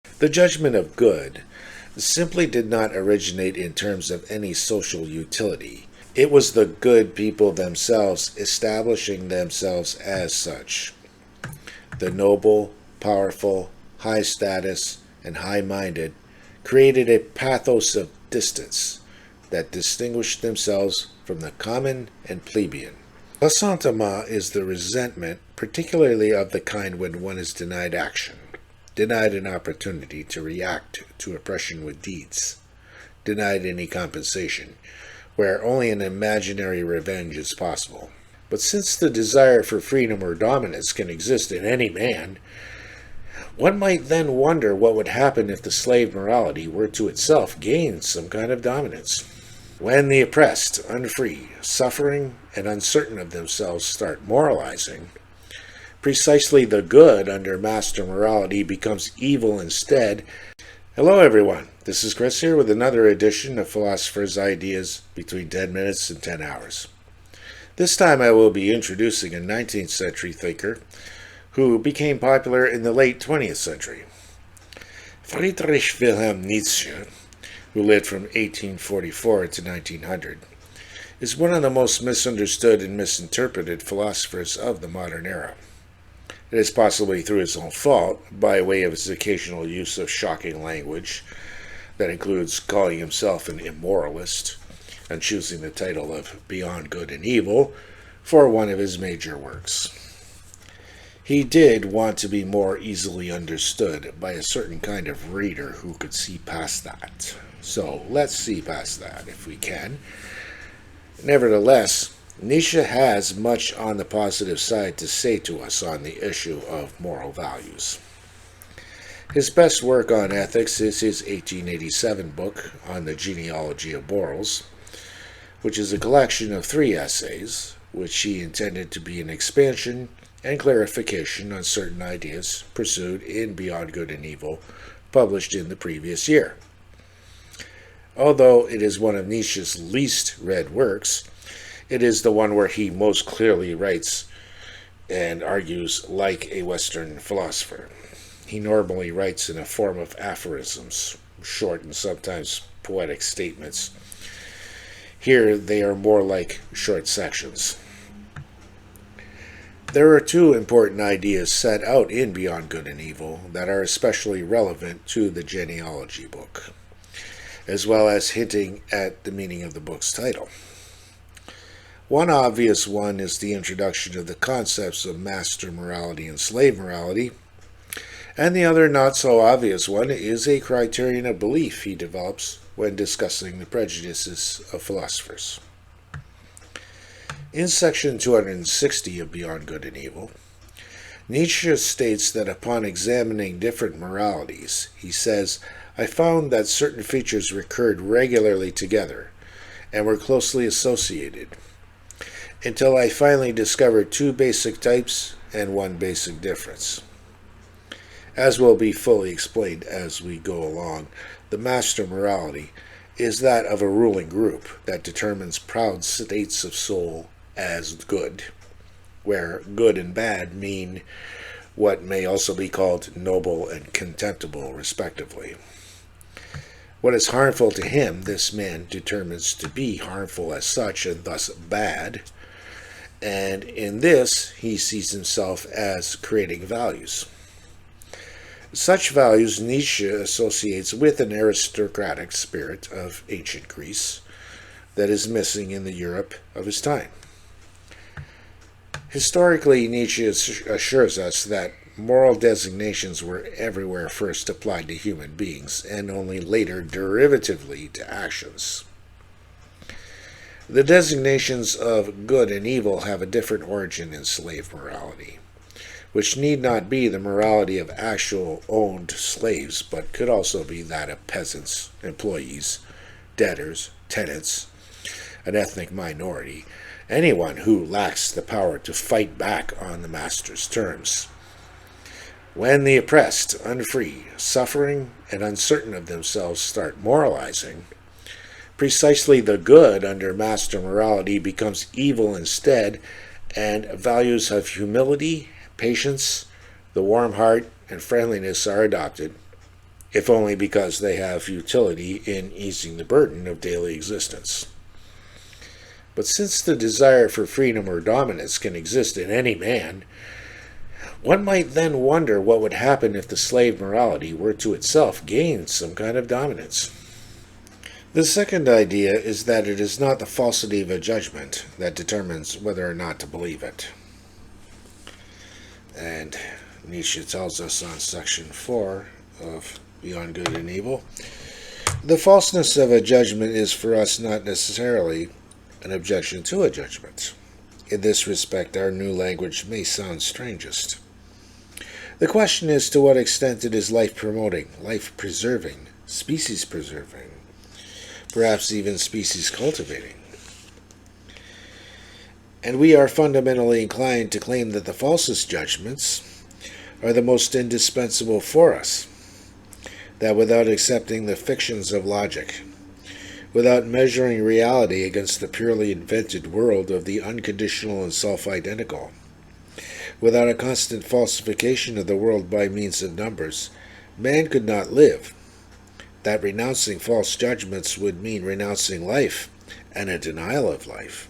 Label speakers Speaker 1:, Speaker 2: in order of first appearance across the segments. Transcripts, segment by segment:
Speaker 1: The judgment of good simply did not originate in terms of any social utility. It was the good people themselves establishing themselves as such. The noble, powerful, high status, and high minded created a pathos of distance that distinguished themselves from the common and plebeian. Ressentiment is the resentment, particularly of the kind when one is denied action, denied an opportunity to react to oppression with deeds, denied any compensation, where only an imaginary revenge is possible. But since the desire for freedom or dominance can exist in any man, one might then wonder what would happen if the slave morality were to itself gain some kind of dominance. When the oppressed, unfree, suffering, and uncertain of themselves start moralizing, precisely the good under master morality becomes evil instead. Hello everyone, this is Chris here with another edition of Philosopher's Ideas between 10 minutes and 10 hours. This time I will be introducing a 19th century thinker who became popular in the late 20th century. Friedrich Wilhelm Nietzsche, who lived from 1844 to 1900, is one of the most misunderstood and misinterpreted philosophers of the modern era. It is possibly through his own fault, by way of his occasional use of shocking language that includes calling himself an immoralist and choosing the title of Beyond Good and Evil for one of his major works. He did want to be more easily understood by a certain kind of reader who could see past that. So let's see past that if we can. Nevertheless, Nietzsche has much on the positive side to say to us on the issue of moral values. His best work on ethics is his 1887 book on the Genealogy of Morals, which is a collection of 3 essays, which he intended to be an expansion and clarification on certain ideas pursued in Beyond Good and Evil, published in the previous year. Although it is one of Nietzsche's least read works, it is the one where he most clearly writes and argues like a Western philosopher. He normally writes in a form of aphorisms, short and sometimes poetic statements. Here they are more like short sections. There are 2 important ideas set out in Beyond Good and Evil that are especially relevant to the Genealogy book, as well as hinting at the meaning of the book's title. One obvious one is the introduction of the concepts of master morality and slave morality, and the other not so obvious one is a criterion of belief he develops when discussing the prejudices of philosophers. In section 260 of Beyond Good and Evil, Nietzsche states that upon examining different moralities, he says, I found that certain features recurred regularly together and were closely associated, until I finally discovered 2 basic types and 1 basic difference. As will be fully explained as we go along, the master morality is that of a ruling group that determines proud states of soul as good, where good and bad mean what may also be called noble and contemptible, respectively. What is harmful to him, this man determines to be harmful as such and thus bad, and in this he sees himself as creating values. Such values Nietzsche associates with an aristocratic spirit of ancient Greece that is missing in the Europe of his time. Historically, Nietzsche assures us that moral designations were everywhere first applied to human beings and only later derivatively to actions. The designations of good and evil have a different origin in slave morality, which need not be the morality of actual owned slaves, but could also be that of peasants, employees, debtors, tenants, an ethnic minority, anyone who lacks the power to fight back on the master's terms. When the oppressed, unfree, suffering, and uncertain of themselves start moralizing, precisely the good under master morality becomes evil instead, and values of humility, patience, the warm heart, and friendliness are adopted, if only because they have utility in easing the burden of daily existence. But since the desire for freedom or dominance can exist in any man, one might then wonder what would happen if the slave morality were to itself gain some kind of dominance. The second idea is that it is not the falsity of a judgment that determines whether or not to believe it. And Nietzsche tells us on section 4 of Beyond Good and Evil, the falseness of a judgment is for us not necessarily an objection to a judgment. In this respect, our new language may sound strangest. The question is to what extent it is life-promoting, life-preserving, species-preserving, perhaps even species-cultivating. And we are fundamentally inclined to claim that the falsest judgments are the most indispensable for us, that without accepting the fictions of logic, without measuring reality against the purely invented world of the unconditional and self-identical, without a constant falsification of the world by means of numbers, man could not live. That renouncing false judgments would mean renouncing life and a denial of life.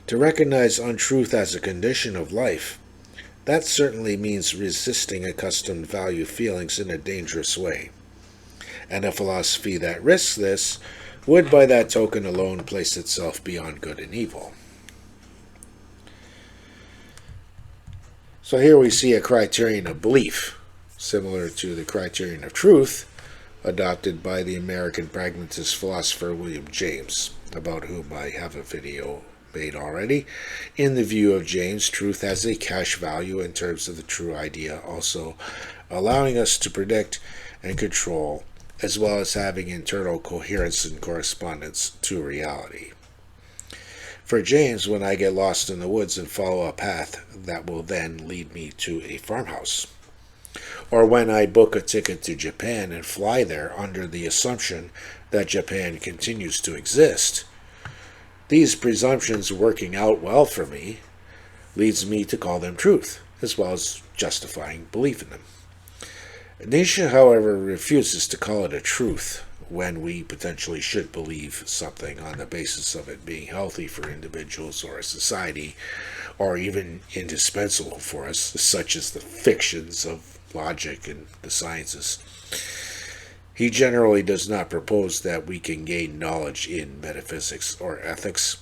Speaker 1: To recognize untruth as a condition of life, that certainly means resisting accustomed value feelings in a dangerous way. And a philosophy that risks this would by that token alone place itself beyond good and evil. So here we see a criterion of belief, similar to the criterion of truth, adopted by the American pragmatist philosopher William James, about whom I have a video made already. In the view of James, truth has a cash value in terms of the true idea, also allowing us to predict and control, as well as having internal coherence and correspondence to reality. For James, when I get lost in the woods and follow a path that will then lead me to a farmhouse, or when I book a ticket to Japan and fly there under the assumption that Japan continues to exist, these presumptions working out well for me leads me to call them truth, as well as justifying belief in them. Nietzsche, however, refuses to call it a truth when we potentially should believe something on the basis of it being healthy for individuals or a society, or even indispensable for us, such as the fictions of logic and the sciences. He generally does not propose that we can gain knowledge in metaphysics or ethics,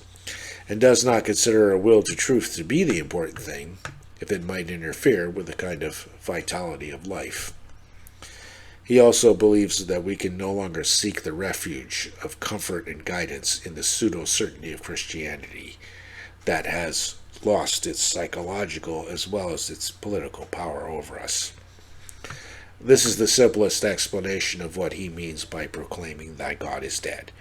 Speaker 1: and does not consider a will to truth to be the important thing, if it might interfere with the kind of vitality of life. He also believes that we can no longer seek the refuge of comfort and guidance in the pseudo-certainty of Christianity that has lost its psychological as well as its political power over us. This is the simplest explanation of what he means by proclaiming that God is dead.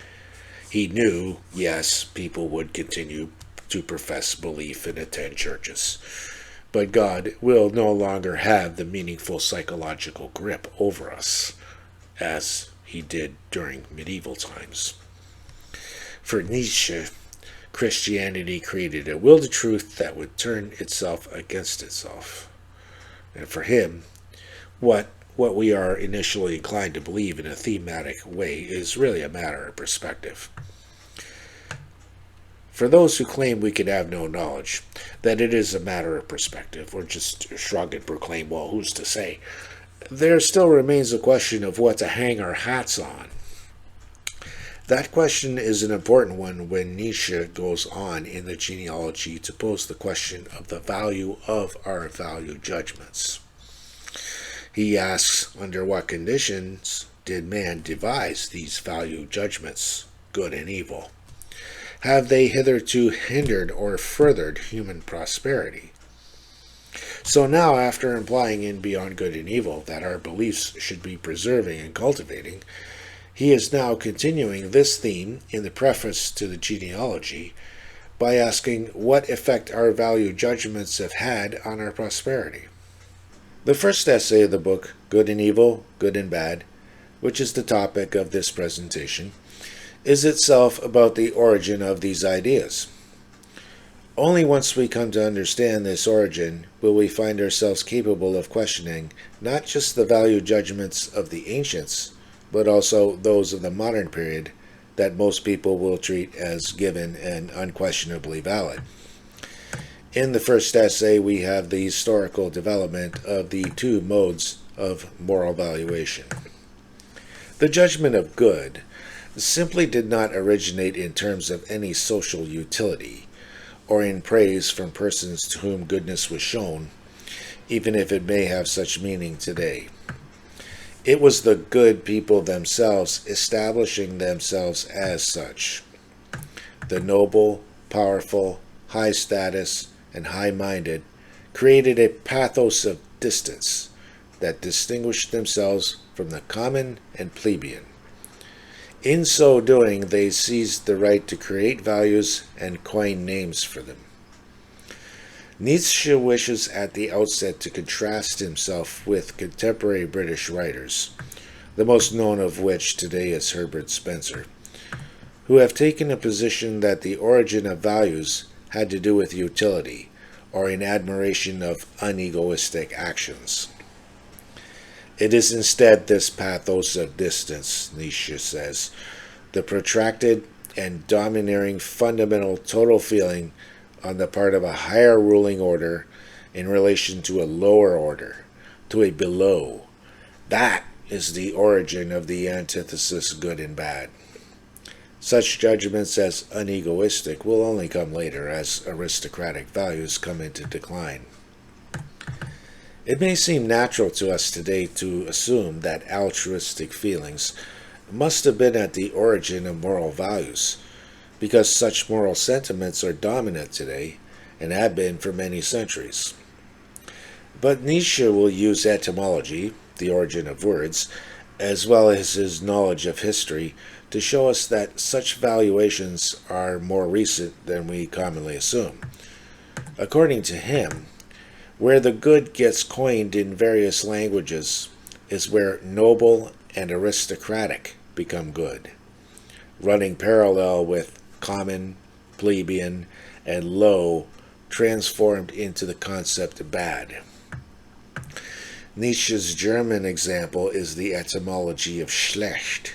Speaker 1: He knew, yes, people would continue to profess belief and attend churches, but God will no longer have the meaningful psychological grip over us, as he did during medieval times. For Nietzsche, Christianity created a will to truth that would turn itself against itself. And for him, what we are initially inclined to believe in a thematic way is really a matter of perspective. For those who claim we can have no knowledge, that it is a matter of perspective, or just shrug and proclaim, well, who's to say? There still remains a question of what to hang our hats on. That question is an important one when Nietzsche goes on in the Genealogy to pose the question of the value of our value judgments. He asks, under what conditions did man devise these value judgments, good and evil? Have they hitherto hindered or furthered human prosperity? So now, after implying in Beyond Good and Evil that our beliefs should be preserving and cultivating, he is now continuing this theme in the preface to the Genealogy by asking what effect our value judgments have had on our prosperity. The first essay of the book, Good and Evil, Good and Bad, which is the topic of this presentation, is itself about the origin of these ideas. Only once we come to understand this origin will we find ourselves capable of questioning not just the value judgments of the ancients, but also those of the modern period that most people will treat as given and unquestionably valid. In the first essay, we have the historical development of the two modes of moral valuation. The judgment of good simply did not originate in terms of any social utility, or in praise from persons to whom goodness was shown, even if it may have such meaning today. It was the good people themselves establishing themselves as such. The noble, powerful, high status, and high-minded created a pathos of distance that distinguished themselves from the common and plebeian. In so doing, they seized the right to create values and coin names for them. Nietzsche wishes at the outset to contrast himself with contemporary British writers, the most known of which today is Herbert Spencer, who have taken a position that the origin of values had to do with utility, or in admiration of unegoistic actions. It is instead this pathos of distance, Nietzsche says, the protracted and domineering fundamental total feeling on the part of a higher ruling order in relation to a lower order, to a below. That is the origin of the antithesis good and bad. Such judgments as unegoistic will only come later as aristocratic values come into decline. It may seem natural to us today to assume that altruistic feelings must have been at the origin of moral values, because such moral sentiments are dominant today and have been for many centuries. But Nietzsche will use etymology, the origin of words, as well as his knowledge of history, to show us that such valuations are more recent than we commonly assume. According to him, where the good gets coined in various languages is where noble and aristocratic become good, running parallel with common, plebeian, and low transformed into the concept of bad. Nietzsche's German example is the etymology of schlecht,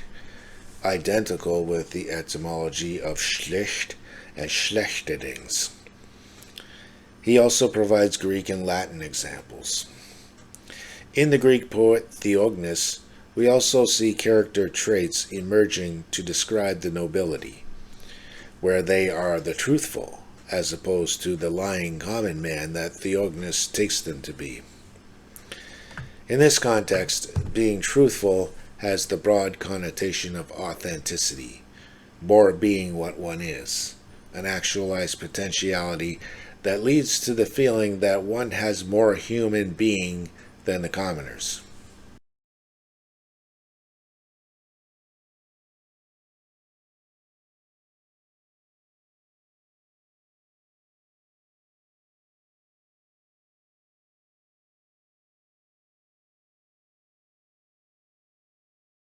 Speaker 1: identical with the etymology of schlicht and schlechterdings. He also provides Greek and Latin examples. In the Greek poet Theognis, we also see character traits emerging to describe the nobility, where they are the truthful, as opposed to the lying common man that Theognis takes them to be. In this context, being truthful has the broad connotation of authenticity, more being what one is, an actualized potentiality that leads to the feeling that one has more human being than the commoners.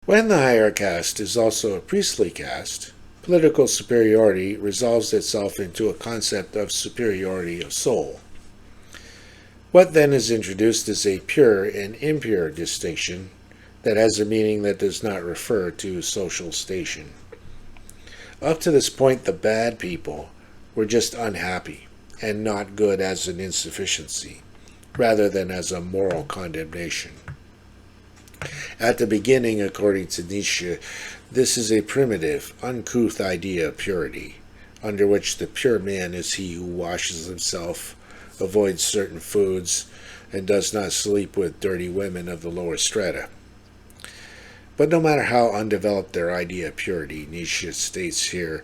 Speaker 1: When the higher caste is also a priestly caste, political superiority resolves itself into a concept of superiority of soul. What then is introduced is a pure and impure distinction that has a meaning that does not refer to social station. Up to this point, the bad people were just unhappy and not good as an insufficiency, rather than as a moral condemnation. At the beginning, according to Nietzsche, this is a primitive, uncouth idea of purity, under which the pure man is he who washes himself, avoids certain foods, and does not sleep with dirty women of the lower strata. But no matter how undeveloped their idea of purity, Nietzsche states here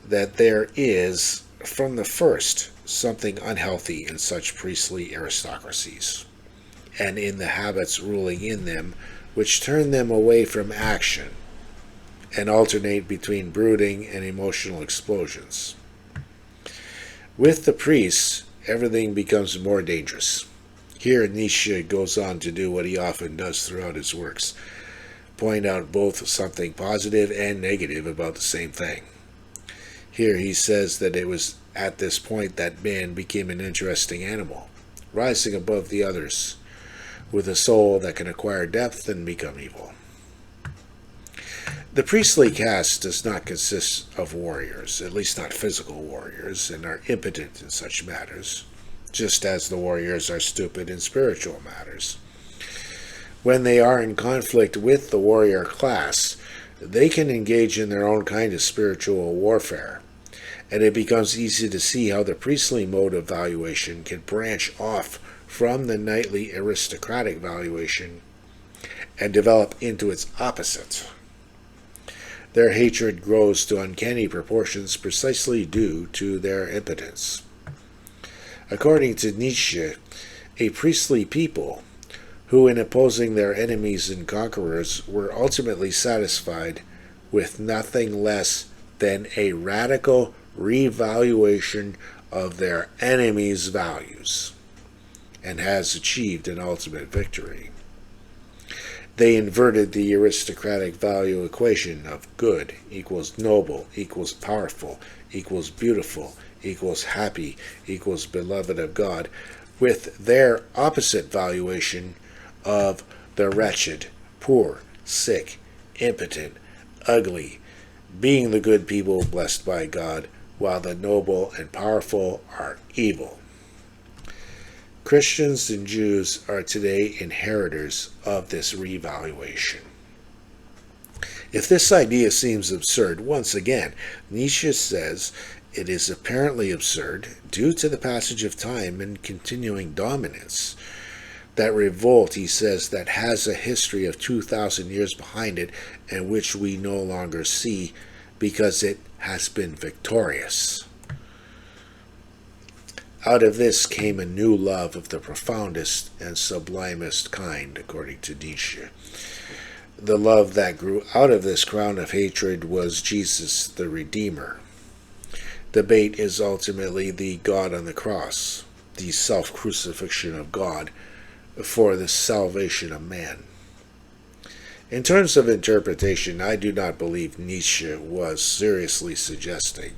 Speaker 1: that there is, from the first, something unhealthy in such priestly aristocracies, and in the habits ruling in them, which turn them away from action and alternate between brooding and emotional explosions. With the priests, everything becomes more dangerous. Here Nietzsche goes on to do what he often does throughout his works, point out both something positive and negative about the same thing. Here he says that it was at this point that man became an interesting animal, rising above the others, with a soul that can acquire depth and become evil. The priestly caste does not consist of warriors, at least not physical warriors, and are impotent in such matters, just as the warriors are stupid in spiritual matters. When they are in conflict with the warrior class, they can engage in their own kind of spiritual warfare, and it becomes easy to see how the priestly mode of valuation can branch off from the knightly aristocratic valuation and develop into its opposite. Their hatred grows to uncanny proportions precisely due to their impotence. According to Nietzsche, a priestly people, who in opposing their enemies and conquerors were ultimately satisfied with nothing less than a radical revaluation of their enemies' values, and has achieved an ultimate victory. They inverted the aristocratic value equation of good equals noble equals powerful equals beautiful equals happy equals beloved of God with their opposite valuation of the wretched, poor, sick, impotent, ugly, being the good people blessed by God, while the noble and powerful are evil. Christians and Jews are today inheritors of this revaluation. If this idea seems absurd, once again, Nietzsche says it is apparently absurd due to the passage of time and continuing dominance. That revolt, he says, that has a history of 2,000 years behind it and which we no longer see because it has been victorious. Out of this came a new love of the profoundest and sublimest kind, according to Nietzsche. The love that grew out of this crown of hatred was Jesus, the Redeemer. The bait is ultimately the God on the cross, the self-crucifixion of God for the salvation of man. In terms of interpretation, I do not believe Nietzsche was seriously suggesting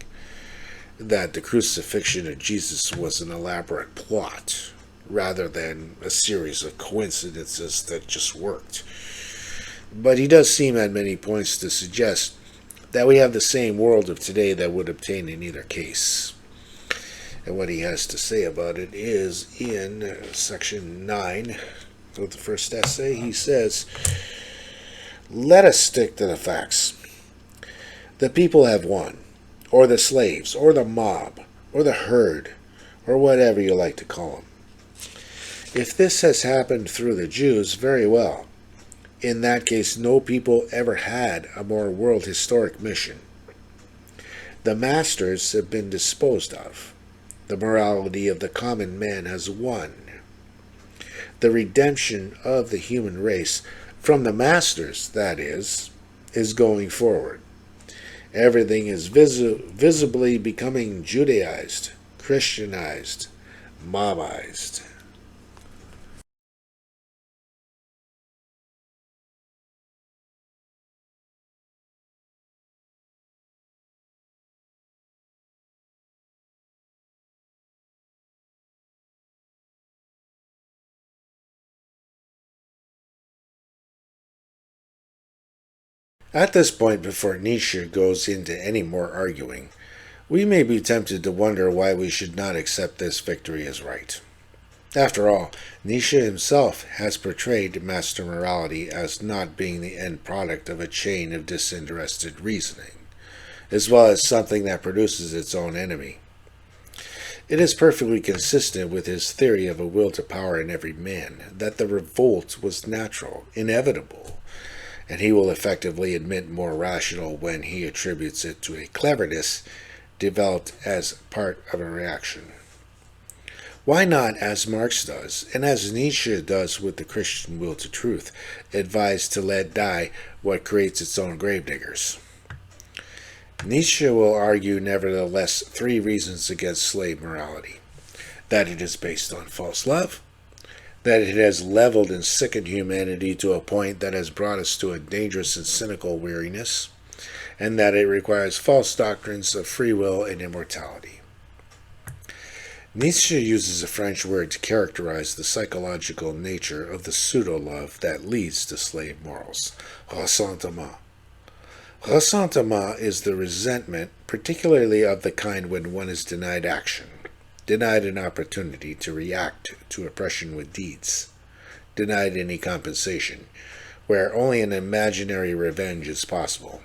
Speaker 1: that the crucifixion of Jesus was an elaborate plot, rather than a series of coincidences that just worked. But he does seem at many points to suggest that we have the same world of today that would obtain in either case. And what he has to say about it is in section 9 of the first essay. He says, "Let us stick to the facts. The people have won, or the slaves, or the mob, or the herd, or whatever you like to call them. If this has happened through the Jews, very well. In that case, no people ever had a more world historic mission. The masters have been disposed of. The morality of the common man has won. The redemption of the human race, from the masters, that is going forward. Everything is visibly becoming Judaized, Christianized, mobized." At this point, before Nietzsche goes into any more arguing, we may be tempted to wonder why we should not accept this victory as right. After all, Nietzsche himself has portrayed master morality as not being the end product of a chain of disinterested reasoning, as well as something that produces its own enemy. It is perfectly consistent with his theory of a will to power in every man that the revolt was natural, inevitable, and he will effectively admit more rational when he attributes it to a cleverness developed as part of a reaction. Why not, as Marx does, and as Nietzsche does with the Christian will to truth, advise to let die what creates its own gravediggers? Nietzsche will argue nevertheless 3 reasons against slave morality: that it is based on false love, that it has leveled and sickened humanity to a point that has brought us to a dangerous and cynical weariness, and that it requires false doctrines of free will and immortality. Nietzsche uses a French word to characterize the psychological nature of the pseudo-love that leads to slave morals: ressentiment. Ressentiment is the resentment, particularly of the kind when one is denied action, denied an opportunity to react to oppression with deeds, denied any compensation, where only an imaginary revenge is possible.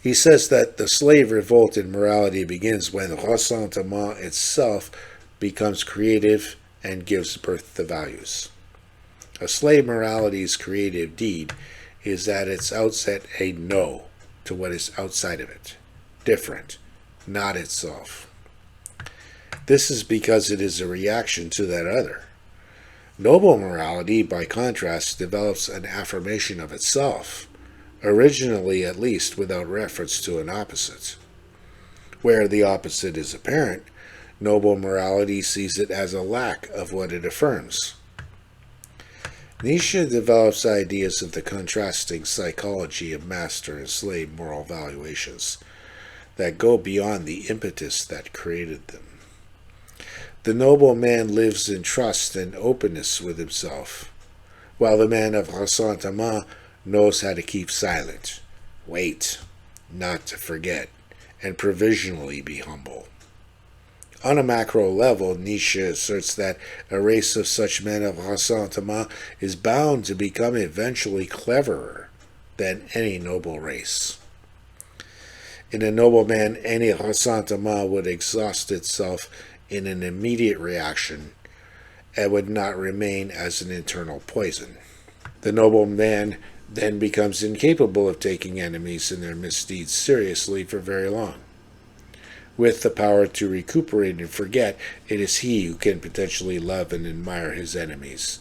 Speaker 1: He says that the slave revolt in morality begins when ressentiment itself becomes creative and gives birth to values. A slave morality's creative deed is at its outset a no to what is outside of it, different, not itself. This is because it is a reaction to that other. Noble morality, by contrast, develops an affirmation of itself, originally at least without reference to an opposite. Where the opposite is apparent, noble morality sees it as a lack of what it affirms. Nietzsche develops ideas of the contrasting psychology of master and slave moral valuations that go beyond the impetus that created them. The noble man lives in trust and openness with himself, while the man of ressentiment knows how to keep silent, wait, not to forget, and provisionally be humble. On a macro level, Nietzsche asserts that a race of such men of ressentiment is bound to become eventually cleverer than any noble race. In a noble man, any ressentiment would exhaust itself in an immediate reaction and would not remain as an internal poison. The noble man then becomes incapable of taking enemies and their misdeeds seriously for very long. With the power to recuperate and forget, it is he who can potentially love and admire his enemies,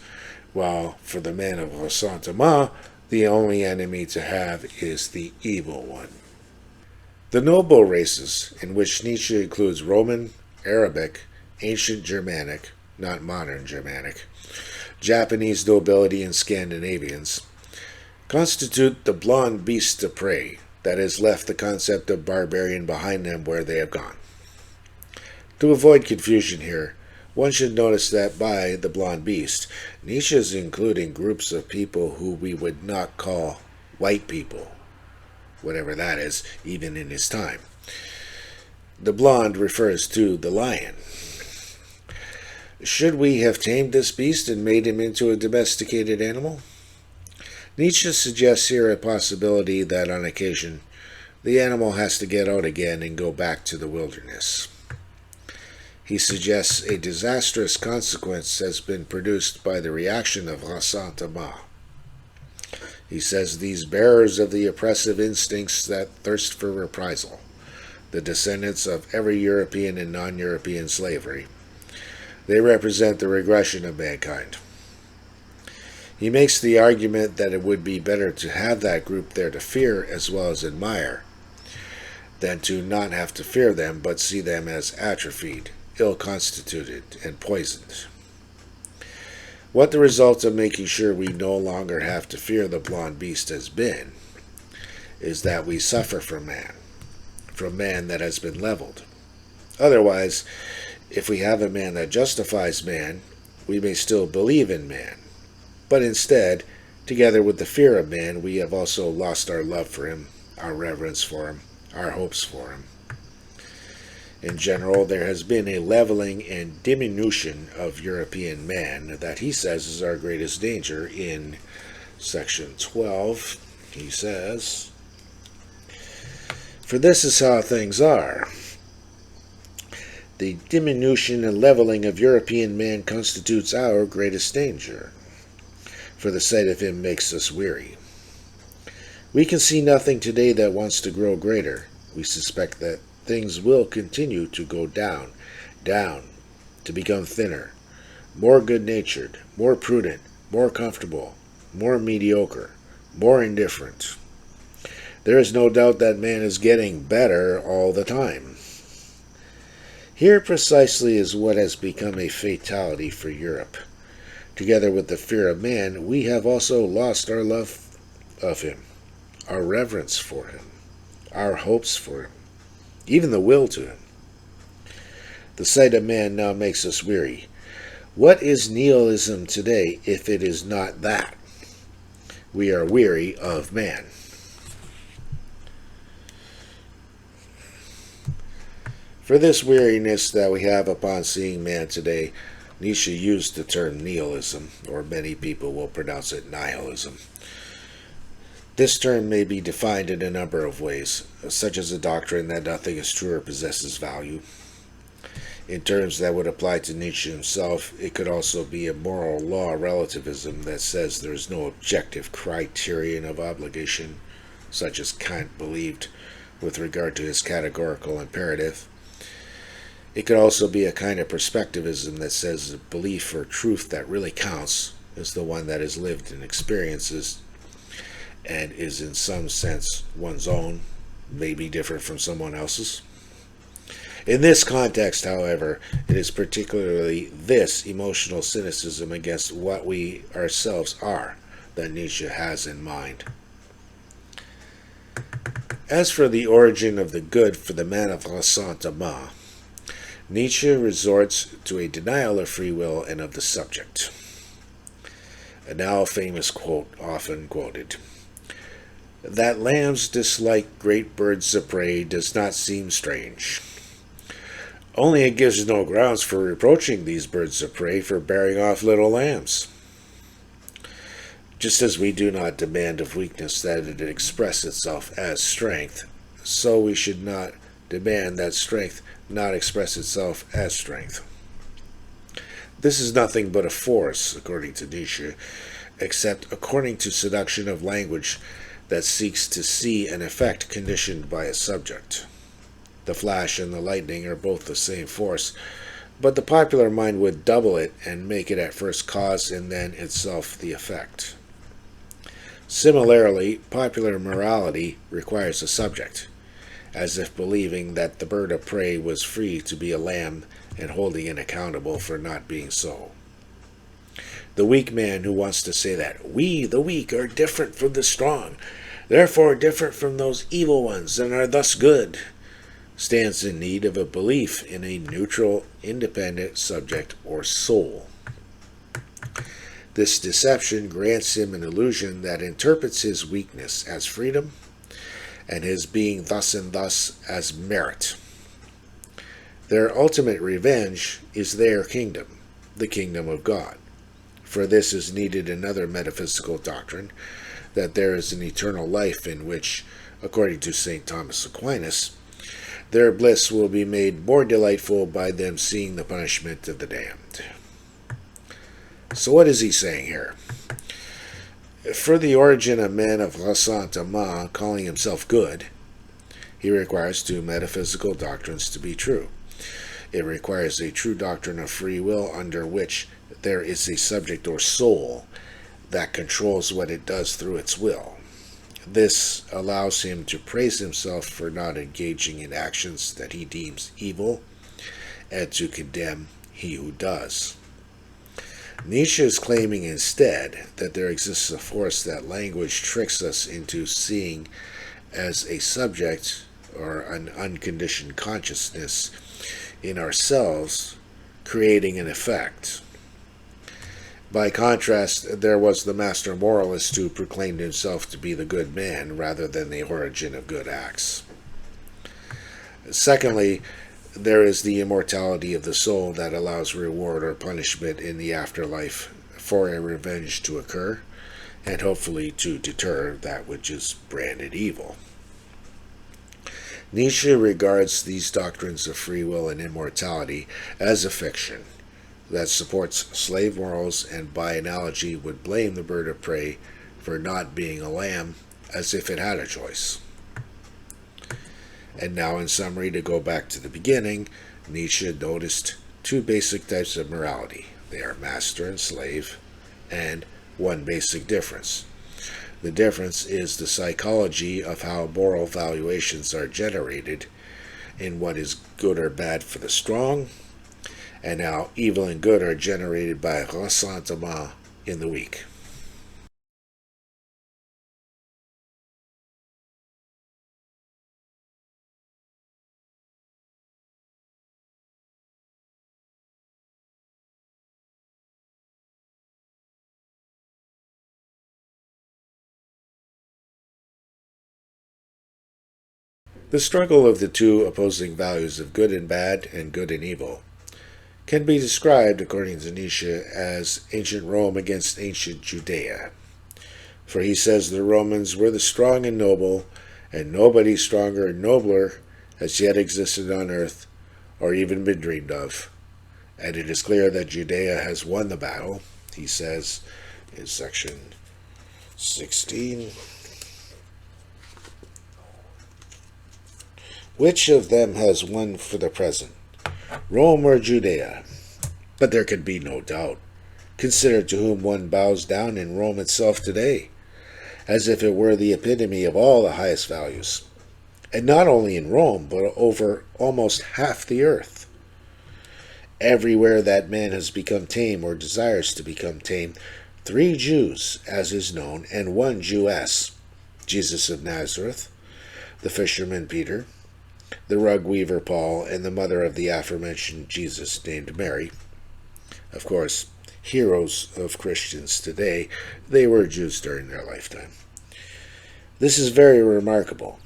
Speaker 1: while for the man of ressentiment, the only enemy to have is the evil one. The noble races, in which Nietzsche includes Roman, Arabic, ancient Germanic, not modern Germanic, Japanese nobility, and Scandinavians, constitute the blonde beast of prey that has left the concept of barbarian behind them where they have gone. To avoid confusion here, one should notice that by the blonde beast, Nietzsche is including groups of people who we would not call white people, whatever that is, even in his time. The blonde refers to the lion. Should we have tamed this beast and made him into a domesticated animal? Nietzsche suggests here a possibility that on occasion the animal has to get out again and go back to the wilderness. He suggests a disastrous consequence has been produced by the reaction of ressentiment. He says these bearers of the oppressive instincts that thirst for reprisal, the descendants of every European and non-European slavery, they represent the regression of mankind. He makes the argument that it would be better to have that group there to fear as well as admire, than to not have to fear them but see them as atrophied, ill-constituted, and poisoned. What the result of making sure we no longer have to fear the blonde beast has been, is that we suffer from man that has been leveled. Otherwise, if we have a man that justifies man, we may still believe in man. But instead, together with the fear of man, we have also lost our love for him, our reverence for him, our hopes for him. In general, there has been a leveling and diminution of European man that he says is our greatest danger. In section 12, he says, "For this is how things are. The diminution and leveling of European man constitutes our greatest danger. For the sight of him makes us weary. We can see nothing today that wants to grow greater. We suspect that things will continue to go down, to become thinner, more good-natured, more prudent, more comfortable, more mediocre, more indifferent. There is no doubt that man is getting better all the time. Here precisely is what has become a fatality for Europe. Together with the fear of man, we have also lost our love of him, our reverence for him, our hopes for him, even the will to him. The sight of man now makes us weary. What is nihilism today if it is not that? We are weary of man. For this weariness that we have upon seeing man today, Nietzsche used the term nihilism, or many people will pronounce it nihilism. This term may be defined in a number of ways, such as a doctrine that nothing is true or possesses value. In terms that would apply to Nietzsche himself, it could also be a moral law relativism that says there is no objective criterion of obligation, such as Kant believed with regard to his categorical imperative. It could also be a kind of perspectivism that says the belief or truth that really counts is the one that is lived and experiences and is in some sense one's own, may be different from someone else's. In this context, however, it is particularly this emotional cynicism against what we ourselves are that Nietzsche has in mind. As for the origin of the good for the man of Ressentiment, Nietzsche resorts to a denial of free will and of the subject. A now famous quote, often quoted: "That lambs dislike great birds of prey does not seem strange. Only it gives no grounds for reproaching these birds of prey for bearing off little lambs. Just as we do not demand of weakness that it express itself as strength, so we should not demand that strength not express itself as strength." This is nothing but a force, according to Nietzsche, except according to seduction of language that seeks to see an effect conditioned by a subject. The flash and the lightning are both the same force, but the popular mind would double it and make it at first cause and then itself the effect. Similarly, popular morality requires a subject, as if believing that the bird of prey was free to be a lamb and holding it accountable for not being so. The weak man who wants to say that we, the weak, are different from the strong, therefore different from those evil ones, and are thus good, stands in need of a belief in a neutral, independent subject or soul. This deception grants him an illusion that interprets his weakness as freedom and his being thus and thus as merit. Their ultimate revenge is their kingdom, the kingdom of God. For this is needed another metaphysical doctrine, that there is an eternal life in which, according to St. Thomas Aquinas, their bliss will be made more delightful by them seeing the punishment of the damned. So what is he saying here? For the origin of man of Ressentiment calling himself good, he requires two metaphysical doctrines to be true. It requires a true doctrine of free will under which there is a subject or soul that controls what it does through its will. This allows him to praise himself for not engaging in actions that he deems evil, and to condemn he who does. Nietzsche is claiming instead that there exists a force that language tricks us into seeing as a subject or an unconditioned consciousness in ourselves, creating an effect. By contrast, there was the master moralist who proclaimed himself to be the good man rather than the origin of good acts. Secondly, there is the immortality of the soul that allows reward or punishment in the afterlife for a revenge to occur, and hopefully to deter that which is branded evil. Nietzsche regards these doctrines of free will and immortality as a fiction that supports slave morals, and by analogy would blame the bird of prey for not being a lamb as if it had a choice. And now, in summary, to go back to the beginning, Nietzsche noticed two basic types of morality. They are master and slave, and one basic difference. The difference is the psychology of how moral valuations are generated in what is good or bad for the strong, and how evil and good are generated by ressentiment in the weak. The struggle of the two opposing values of good and bad and good and evil can be described, according to Nietzsche, as ancient Rome against ancient Judea. For he says the Romans were the strong and noble, and nobody stronger and nobler has yet existed on earth, or even been dreamed of. And it is clear that Judea has won the battle, he says in section 16. Which of them has won for the present, Rome or Judea? But there can be no doubt. Consider to whom one bows down in Rome itself today, as if it were the epitome of all the highest values. And not only in Rome, but over almost half the earth. Everywhere that man has become tame or desires to become tame, 3 Jews, as is known, and 1 Jewess, Jesus of Nazareth, the fisherman Peter, the rug weaver Paul, and the mother of the aforementioned Jesus named Mary. Of course, heroes of Christians today, they were Jews during their lifetime. This is very remarkable.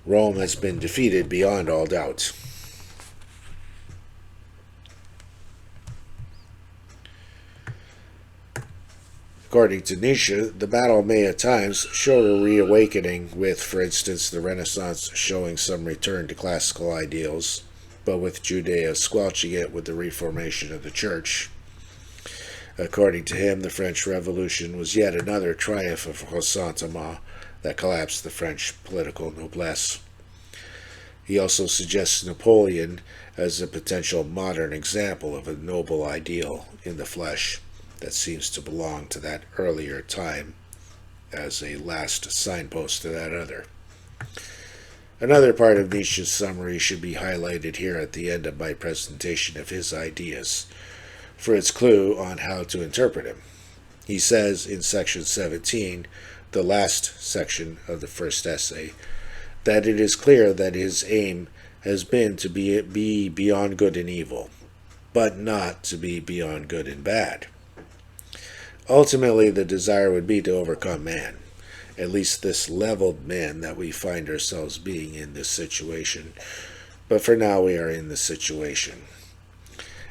Speaker 1: Rome has been defeated beyond all doubt. According to Nietzsche, the battle may at times show a reawakening, with, for instance, the Renaissance showing some return to classical ideals, but with Judea squelching it with the reformation of the Church. According to him, the French Revolution was yet another triumph of Ressentiment that collapsed the French political noblesse. He also suggests Napoleon as a potential modern example of a noble ideal in the flesh that seems to belong to that earlier time as a last signpost to that other. Another part of Nietzsche's summary should be highlighted here at the end of my presentation of his ideas for its clue on how to interpret him. He says in section 17, the last section of the first essay, that it is clear that his aim has been to be beyond good and evil, but not to be beyond good and bad. Ultimately, the desire would be to overcome man, at least this leveled man that we find ourselves being in this situation. But for now, we are in this situation.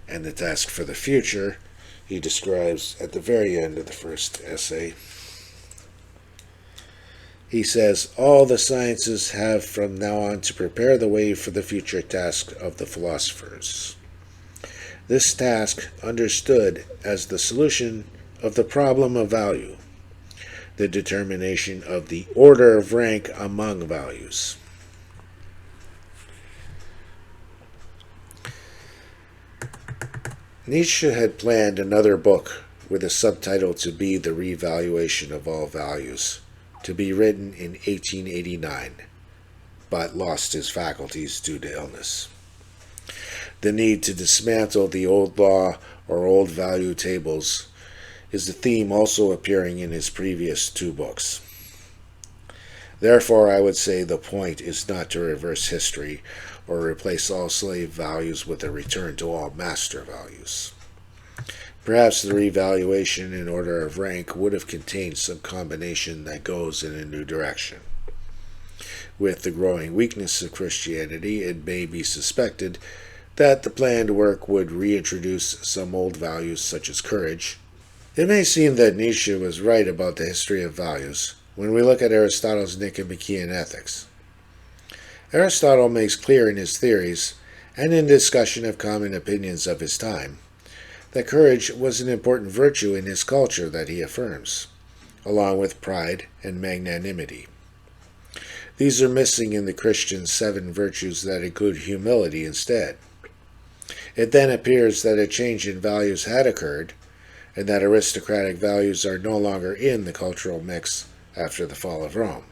Speaker 1: And the task for the future, he describes at the very end of the first essay. He says, all the sciences have from now on to prepare the way for the future task of the philosophers. This task understood as the solution of the problem of value, the determination of the order of rank among values. Nietzsche had planned another book with a subtitle to be The Revaluation of All Values, to be written in 1889, but lost his faculties due to illness. The need to dismantle the old law or old value tables is a theme also appearing in his previous 2 books. Therefore, I would say the point is not to reverse history or replace all slave values with a return to all master values. Perhaps the revaluation in order of rank would have contained some combination that goes in a new direction. With the growing weakness of Christianity, it may be suspected that the planned work would reintroduce some old values such as courage. It may seem that Nietzsche was right about the history of values when we look at Aristotle's Nicomachean Ethics. Aristotle makes clear in his theories, and in discussion of common opinions of his time, that courage was an important virtue in his culture that he affirms, along with pride and magnanimity. These are missing in the Christian 7 virtues that include humility instead. It then appears that a change in values had occurred, and that aristocratic values are no longer in the cultural mix after the fall of Rome.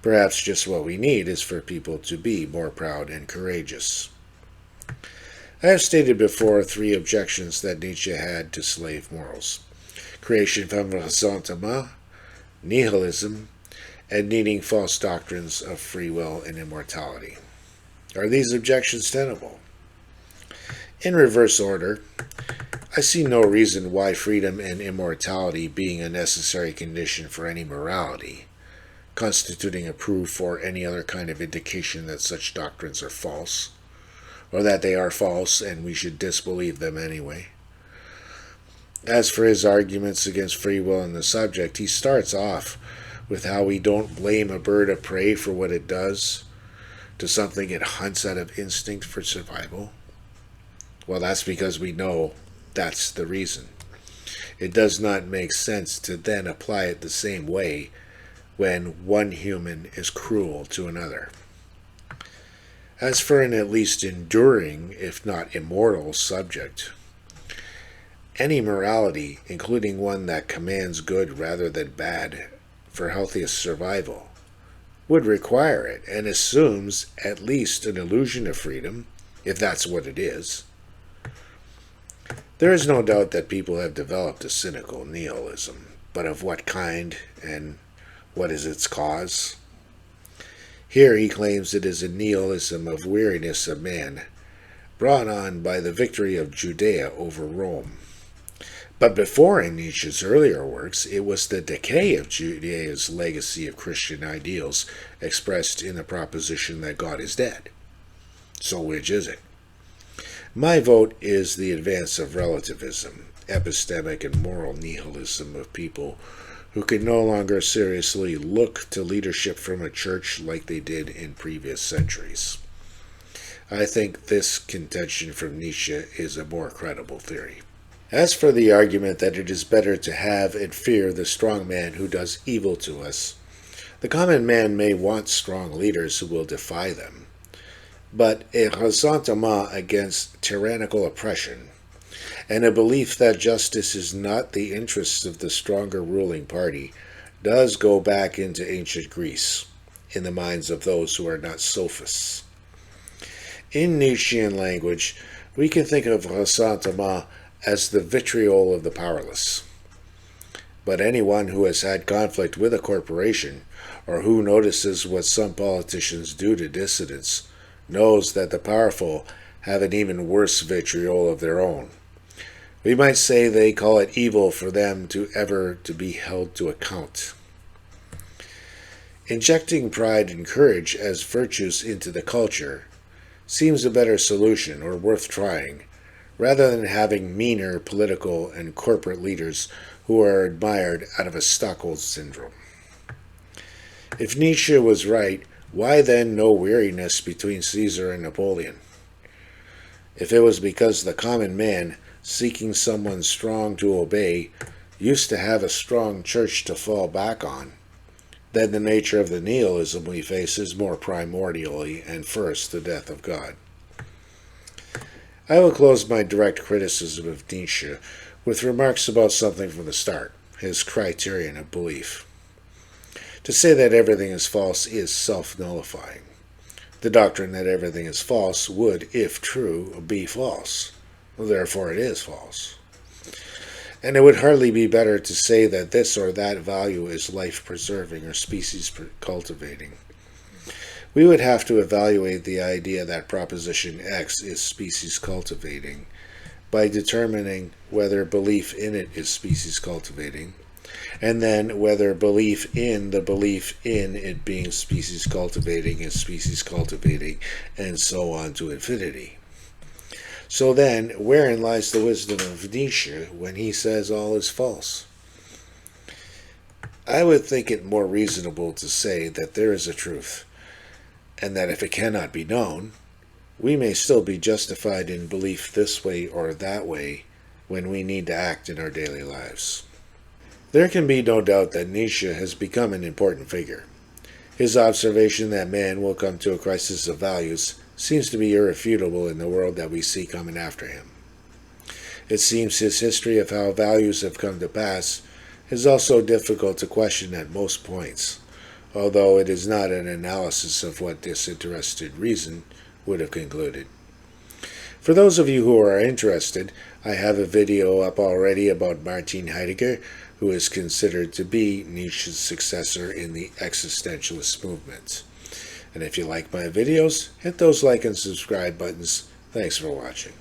Speaker 1: Perhaps just what we need is for people to be more proud and courageous. I have stated before 3 objections that Nietzsche had to slave morals: creation from Ressentiment, Nihilism, and needing false doctrines of free will and immortality. Are these objections tenable? In reverse order, I see no reason why freedom and immortality being a necessary condition for any morality, constituting a proof or any other kind of indication that such doctrines are false, or that they are false and we should disbelieve them anyway. As for his arguments against free will in the subject, he starts off with how we don't blame a bird of prey for what it does to something it hunts out of instinct for survival. Well, that's because we know that's the reason. It does not make sense to then apply it the same way when one human is cruel to another. As for an at least enduring, if not immortal, subject, any morality, including one that commands good rather than bad for healthiest survival, would require it and assumes at least an illusion of freedom, if that's what it is. There is no doubt that people have developed a cynical nihilism, but of what kind and what is its cause? Here he claims it is a nihilism of weariness of man, brought on by the victory of Judea over Rome. But before in Nietzsche's earlier works, it was the decay of Judaea's legacy of Christian ideals expressed in the proposition that God is dead. So which is it? My vote is the advance of relativism, epistemic and moral nihilism of people who can no longer seriously look to leadership from a church like they did in previous centuries. I think this contention from Nietzsche is a more credible theory. As for the argument that it is better to have and fear the strong man who does evil to us, the common man may want strong leaders who will defy them. But a ressentiment against tyrannical oppression, and a belief that justice is not the interests of the stronger ruling party, does go back into ancient Greece, in the minds of those who are not sophists. In Nietzschean language, we can think of ressentiment as the vitriol of the powerless. But anyone who has had conflict with a corporation, or who notices what some politicians do to dissidents, knows that the powerful have an even worse vitriol of their own. We might say they call it evil for them to ever to be held to account. Injecting pride and courage as virtues into the culture seems a better solution, or worth trying, rather than having meaner political and corporate leaders who are admired out of a Stockholm syndrome. If Nietzsche was right, why then no weariness between Caesar and Napoleon? If it was because the common man, seeking someone strong to obey, used to have a strong church to fall back on, then the nature of the nihilism we face is more primordially and first the death of God. I will close my direct criticism of Nietzsche with remarks about something from the start, his criterion of belief. To say that everything is false is self-nullifying. The doctrine that everything is false would, if true, be false. Therefore it is false. And it would hardly be better to say that this or that value is life-preserving or species-cultivating. We would have to evaluate the idea that proposition X is species-cultivating by determining whether belief in it is species-cultivating, and then whether belief in it being species-cultivating is species-cultivating, and so on to infinity. So then, wherein lies the wisdom of Nietzsche when he says all is false? I would think it more reasonable to say that there is a truth, and that if it cannot be known, we may still be justified in belief this way or that way when we need to act in our daily lives. There can be no doubt that Nietzsche has become an important figure. His observation that man will come to a crisis of values seems to be irrefutable in the world that we see coming after him. It seems his history of how values have come to pass is also difficult to question at most points, although it is not an analysis of what disinterested reason would have concluded. For those of you who are interested, I have a video up already about Martin Heidegger, who is considered to be Nietzsche's successor in the existentialist movement. And if you like my videos, hit those like and subscribe buttons. Thanks for watching.